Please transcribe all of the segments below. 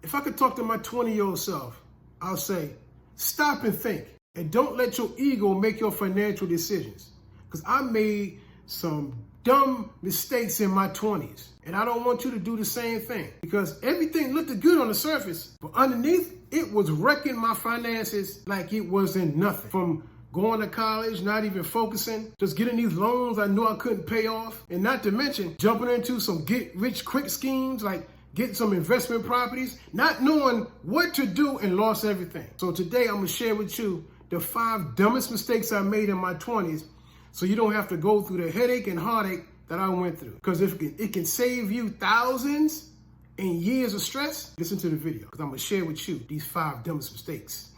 If I could talk to my 20-year-old self, I'll say, stop and think. And don't let your ego make your financial decisions. Because I made some dumb mistakes in my 20s. And I don't want you to do the same thing. Because everything looked good on the surface. But underneath, it was wrecking my finances like it wasn't nothing. From going to college, not even focusing, just getting these loans I knew I couldn't pay off. And not to mention, jumping into some get-rich-quick schemes like getting some investment properties, not knowing what to do, and lost everything. So today I'm gonna share with you the 5 dumbest mistakes I made in my 20s so you don't have to go through the headache and heartache that I went through. Because if it can save you thousands and years of stress, listen to the video, because I'm gonna share with you these 5 dumbest mistakes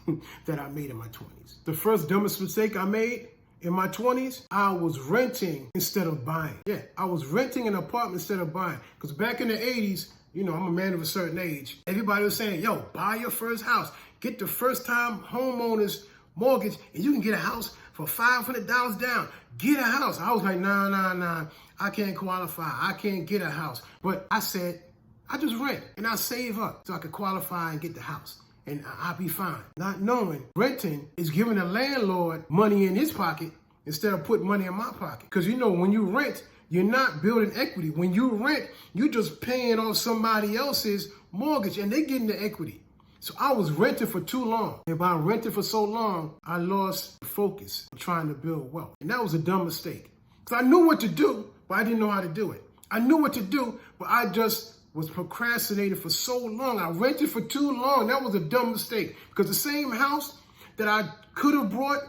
that I made in my 20s. The first dumbest mistake I made in my 20s, I was renting instead of buying. Yeah, I was renting an apartment instead of buying. Because back in the 80s, you know, I'm a man of a certain age. Everybody was saying, yo, buy your first house. Get the first time homeowner's mortgage and you can get a house for $500 down. Get a house. I was like, nah. I can't qualify. I can't get a house. But I said, I just rent and I save up so I could qualify and get the house. And I'll be fine. Not knowing renting is giving the landlord money in his pocket instead of putting money in my pocket. Because you know, when you rent, you're not building equity. When you rent, you're just paying off somebody else's mortgage and they're getting the equity. So I was renting for too long. And by renting for so long, I lost focus on trying to build wealth. And that was a dumb mistake. Because I knew what to do, but I didn't know how to do it. I knew what to do, but I just was procrastinating for so long. I rented for too long. That was a dumb mistake. Because the same house that I could have bought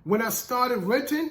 when I started renting,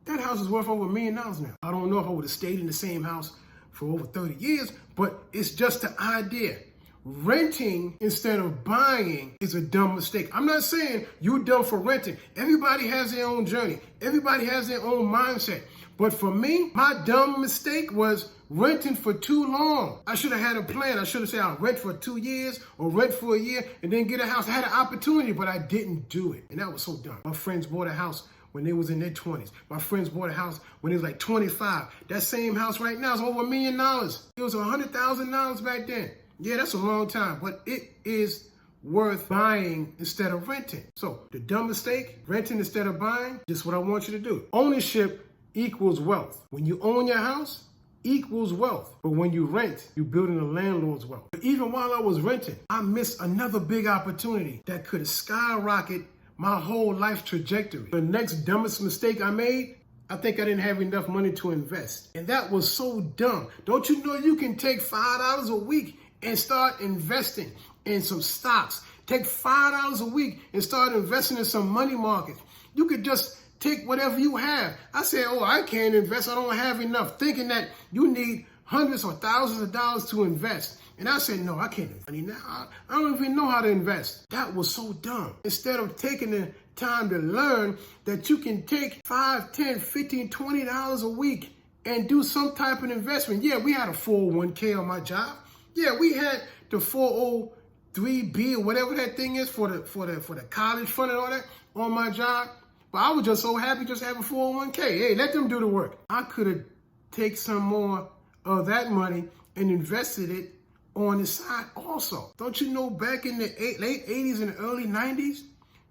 that house is worth over $1 million now. I don't know if I would have stayed in the same house for over 30 years, but it's just the idea. Renting instead of buying is a dumb mistake. I'm not saying you're dumb for renting. Everybody has their own journey. Everybody has their own mindset. But for me, my dumb mistake was renting for too long. I should have had a plan. I should have said I'll rent for 2 years or rent for a year and then get a house. I had an opportunity, but I didn't do it. And that was so dumb. My friends bought a house when they was in their 20s. My friends bought a house when they was like 25. That same house right now is over $1 million. It was $100,000 back then. Yeah, that's a long time, but it is worth buying instead of renting. So the dumb mistake, renting instead of buying, this is what I want you to do. Ownership equals wealth. When you own your house, equals wealth. But when you rent, you're building a landlord's wealth. But even while I was renting, I missed another big opportunity that could skyrocket my whole life trajectory. The next dumbest mistake I made, I think I didn't have enough money to invest. And that was so dumb. Don't you know you can take $5 a week and start investing in some stocks? Take $5 a week and start investing in some money markets. You could just take whatever you have. I said, oh, I can't invest. I don't have enough. Thinking that you need hundreds or thousands of dollars to invest. And I said, no, I can't invest money now. I don't even know how to invest. That was so dumb. Instead of taking the time to learn that you can take $5, $10, $15, $20 a week and do some type of investment. Yeah, we had a 401k on my job. Yeah, we had the 403b or whatever that thing is for the college fund and all that on my job. But I was just so happy just having 401k. Hey, let them do the work. I could have taken some more of that money and invested it on the side also. Don't you know back in the late 80s and early 90s,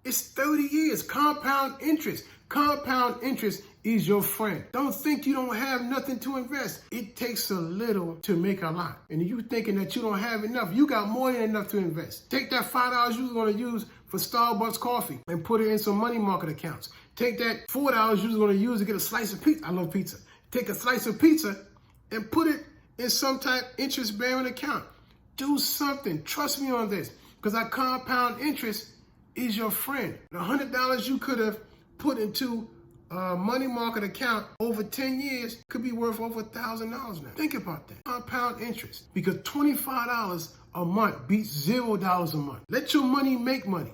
it's 30 years, compound interest. Compound interest is your friend. Don't think you don't have nothing to invest. It takes a little to make a lot. And you thinking that you don't have enough, you got more than enough to invest. Take that $5 you was gonna use for Starbucks coffee and put it in some money market accounts. Take that $4 you was gonna use to get a slice of pizza. I love pizza. Take a slice of pizza and put it in some type interest-bearing account. Do something. Trust me on this, because that compound interest is your friend. The $100 you could have put into a money market account over 10 years could be worth over $1,000 now. Think about that. Compound interest. Because $25 a month beats $0 a month. Let your money make money.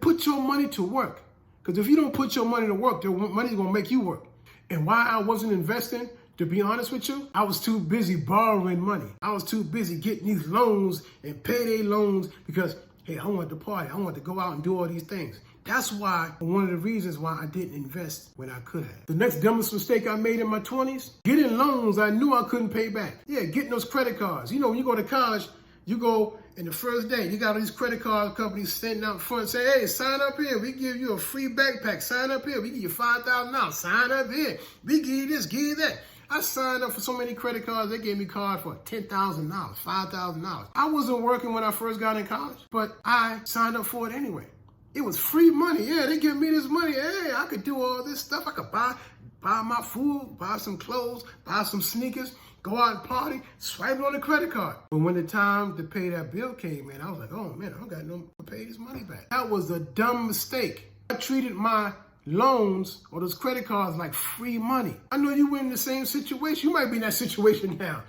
Put your money to work. Because if you don't put your money to work, the money's going to make you work. And why I wasn't investing, to be honest with you, I was too busy borrowing money. I was too busy getting these loans and payday loans because, hey, I want to party. I want to go out and do all these things. That's why, one of the reasons why I didn't invest when I could have. The next dumbest mistake I made in my 20s, getting loans I knew I couldn't pay back. Yeah, getting those credit cards. You know, when you go to college, you go And the first day, you got all these credit card companies sitting out front saying, hey, sign up here. We give you a free backpack. Sign up here. We give you $5,000. Sign up here. We give you this, give you that. I signed up for so many credit cards. They gave me cards for $10,000, $5,000. I wasn't working when I first got in college, but I signed up for it anyway. It was free money. Yeah, they give me this money. Hey, I could do all this stuff. I could buy my food, buy some clothes, buy some sneakers, go out and party, swipe it on the credit card. But when the time to pay that bill came in, I was like, oh man, I don't got no to pay this money back. That was a dumb mistake. I treated my loans or those credit cards like free money. I know you were in the same situation. You might be in that situation now.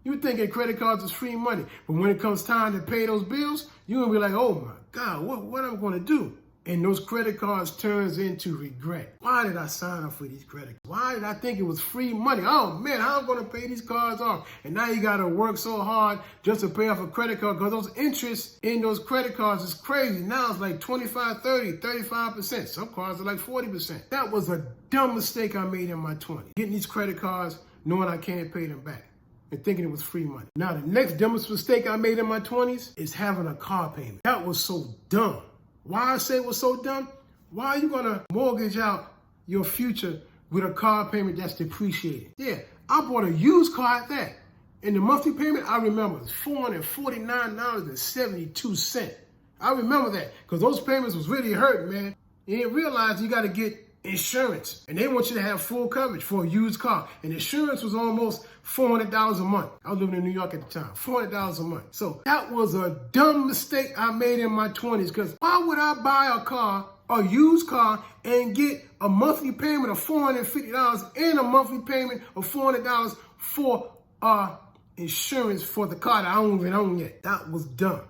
You're thinking credit cards is free money. But when it comes time to pay those bills, you're going to be like, oh my God, what am I going to do? And those credit cards turns into regret. Why did I sign up for these credit cards? Why did I think it was free money? Oh man, how am I going to pay these cards off? And now you got to work so hard just to pay off a credit card because those interests in those credit cards is crazy. Now it's like 25, 30, 35%. Some cards are like 40%. That was a dumb mistake I made in my 20s. Getting these credit cards knowing I can't pay them back and thinking it was free money. Now the next dumbest mistake I made in my 20s is having a car payment. That was so dumb. Why I say it was so dumb? Why are you gonna mortgage out your future with a car payment that's depreciated? Yeah, I bought a used car at that. And the monthly payment, I remember, was $449.72. I remember that, because those payments was really hurting, man. You didn't realize you gotta get insurance. And they want you to have full coverage for a used car. And insurance was almost $400 a month. I was living in New York at the time, $400 a month. So that was a dumb mistake I made in my 20s, because why would I buy a car, a used car, and get a monthly payment of $450 and a monthly payment of $400 for insurance for the car that I don't even own yet? That was dumb.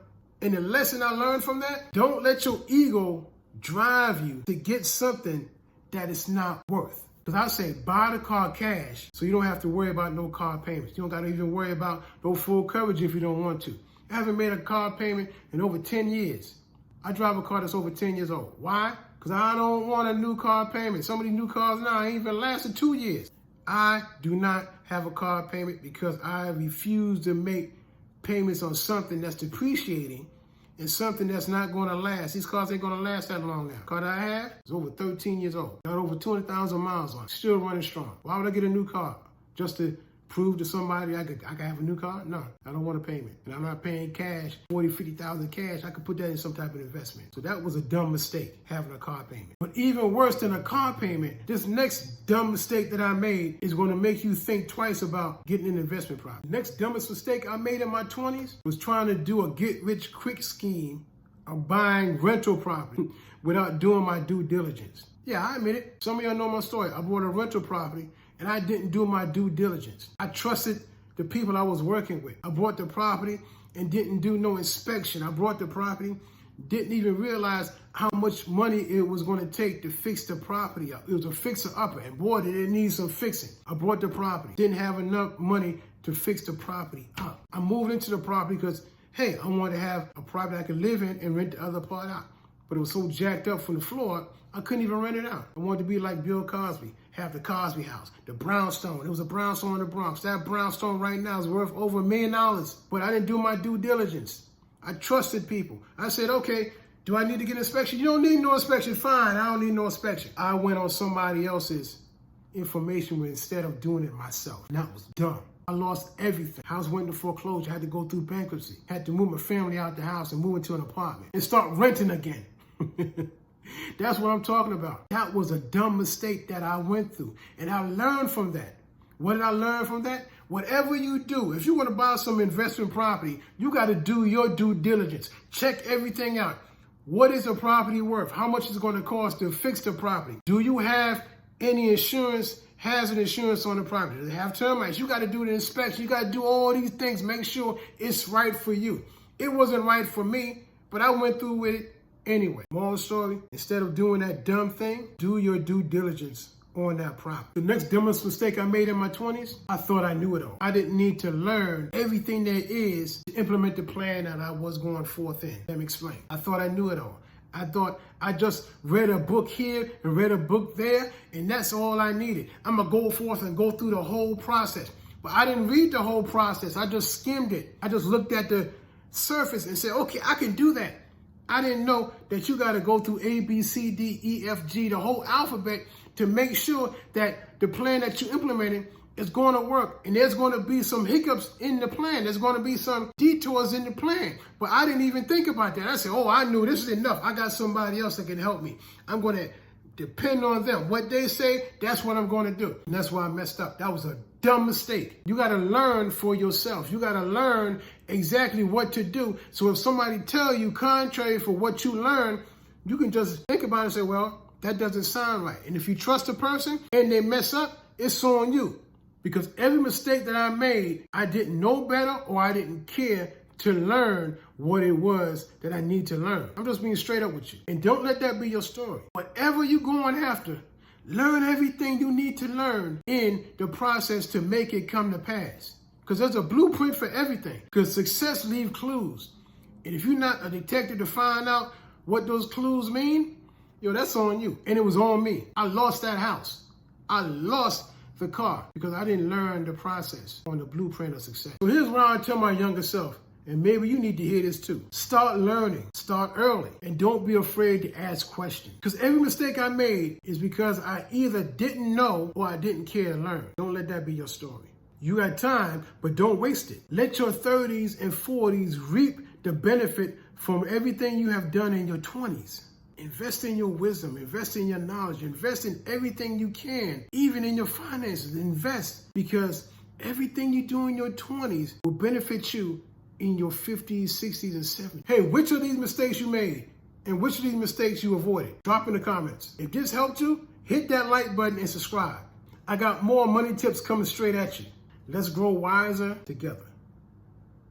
And the lesson I learned from that, don't let your ego drive you to get something that it's not worth. Because I say buy the car cash so you don't have to worry about no car payments. You don't got to even worry about no full coverage if you don't want to. I haven't made a car payment in over 10 years. I drive a car that's over 10 years old. Why? Because I don't want a new car payment. Some of these new cars now ain't even lasted 2 years. I do not have a car payment because I refuse to make payments on something that's depreciating and something that's not going to last. These cars ain't going to last that long now. The car that I have is over 13 years old. Got over 200,000 miles on it. Still running strong. Why would I get a new car? Just to prove to somebody I could have a new car? No, I don't want a payment. And I'm not paying cash, 40, 50,000 cash. I could put that in some type of investment. So that was a dumb mistake, having a car payment. But even worse than a car payment, this next dumb mistake that I made is going to make you think twice about getting an investment property. The next dumbest mistake I made in my 20s was trying to do a get-rich-quick scheme of buying rental property without doing my due diligence. Yeah, I admit it. Some of y'all know my story. I bought a rental property and I didn't do my due diligence. I trusted the people I was working with. I bought the property and didn't do no inspection. I bought the property, didn't even realize how much money it was going to take to fix the property up. It was a fixer-upper, and boy, did it need some fixing. I bought the property, didn't have enough money to fix the property up. I moved into the property because, hey, I wanted to have a property I could live in and rent the other part out. But it was so jacked up from the floor, I couldn't even rent it out. I wanted to be like Bill Cosby, have the Cosby house, the brownstone. It was a brownstone in the Bronx. That brownstone right now is worth over $1 million. But I didn't do my due diligence. I trusted people. I said, okay, do I need to get an inspection? You don't need no inspection. Fine, I don't need no inspection. I went on somebody else's information instead of doing it myself. And that was dumb. I lost everything. House went into foreclosure. I had to go through bankruptcy. Had to move my family out the house and move into an apartment and start renting again. That's what I'm talking about. That was a dumb mistake that I went through. And I learned from that. What did I learn from that? Whatever you do, if you want to buy some investment property, you got to do your due diligence. Check everything out. What is the property worth? How much is it going to cost to fix the property? Do you have any insurance, hazard insurance on the property? Do they have termites? You got to do the inspection. You got to do all these things. Make sure it's right for you. It wasn't right for me, but I went through with it anyway. Moral story, instead of doing that dumb thing, do your due diligence on that property. The next dumbest mistake I made in my 20s, I thought I knew it all. I didn't need to learn everything there is to implement the plan that I was going forth in. Let me explain. I thought I knew it all. I thought I just read a book here and read a book there, and that's all I needed. I'm going to go forth and go through the whole process. But I didn't read the whole process. I just skimmed it. I just looked at the surface and say, okay, I can do that. I didn't know that you got to go through A, B, C, D, E, F, G, the whole alphabet to make sure that the plan that you're implementing is going to work. And there's going to be some hiccups in the plan. There's going to be some detours in the plan. But I didn't even think about that. I said, oh, I knew this is enough. I got somebody else that can help me. I'm going to depend on them. What they say, that's what I'm going to do. And that's why I messed up. That was a dumb mistake. You got to learn for yourself. You got to learn exactly what to do. So if somebody tell you contrary for what you learn, you can just think about it and say, well, that doesn't sound right. And if you trust a person and they mess up, it's on you. Because every mistake that I made, I didn't know better or I didn't care to learn what it was that I need to learn. I'm just being straight up with you. And don't let that be your story. Whatever you're going after, learn everything you need to learn in the process to make it come to pass. Because there's a blueprint for everything. Because success leaves clues. And if you're not a detective to find out what those clues mean, that's on you. And it was on me. I lost that house. I lost the car because I didn't learn the process on the blueprint of success. So here's what I tell my younger self. And maybe you need to hear this too. Start learning. Start early. And don't be afraid to ask questions. Because every mistake I made is because I either didn't know or I didn't care to learn. Don't let that be your story. You got time, but don't waste it. Let your 30s and 40s reap the benefit from everything you have done in your 20s. Invest in your wisdom. Invest in your knowledge. Invest in everything you can, even in your finances. Invest because everything you do in your 20s will benefit you in your 50s, 60s, and 70s. Hey, which of these mistakes you made and which of these mistakes you avoided? Drop in the comments. If this helped you, hit that like button and subscribe. I got more money tips coming straight at you. Let's grow wiser together.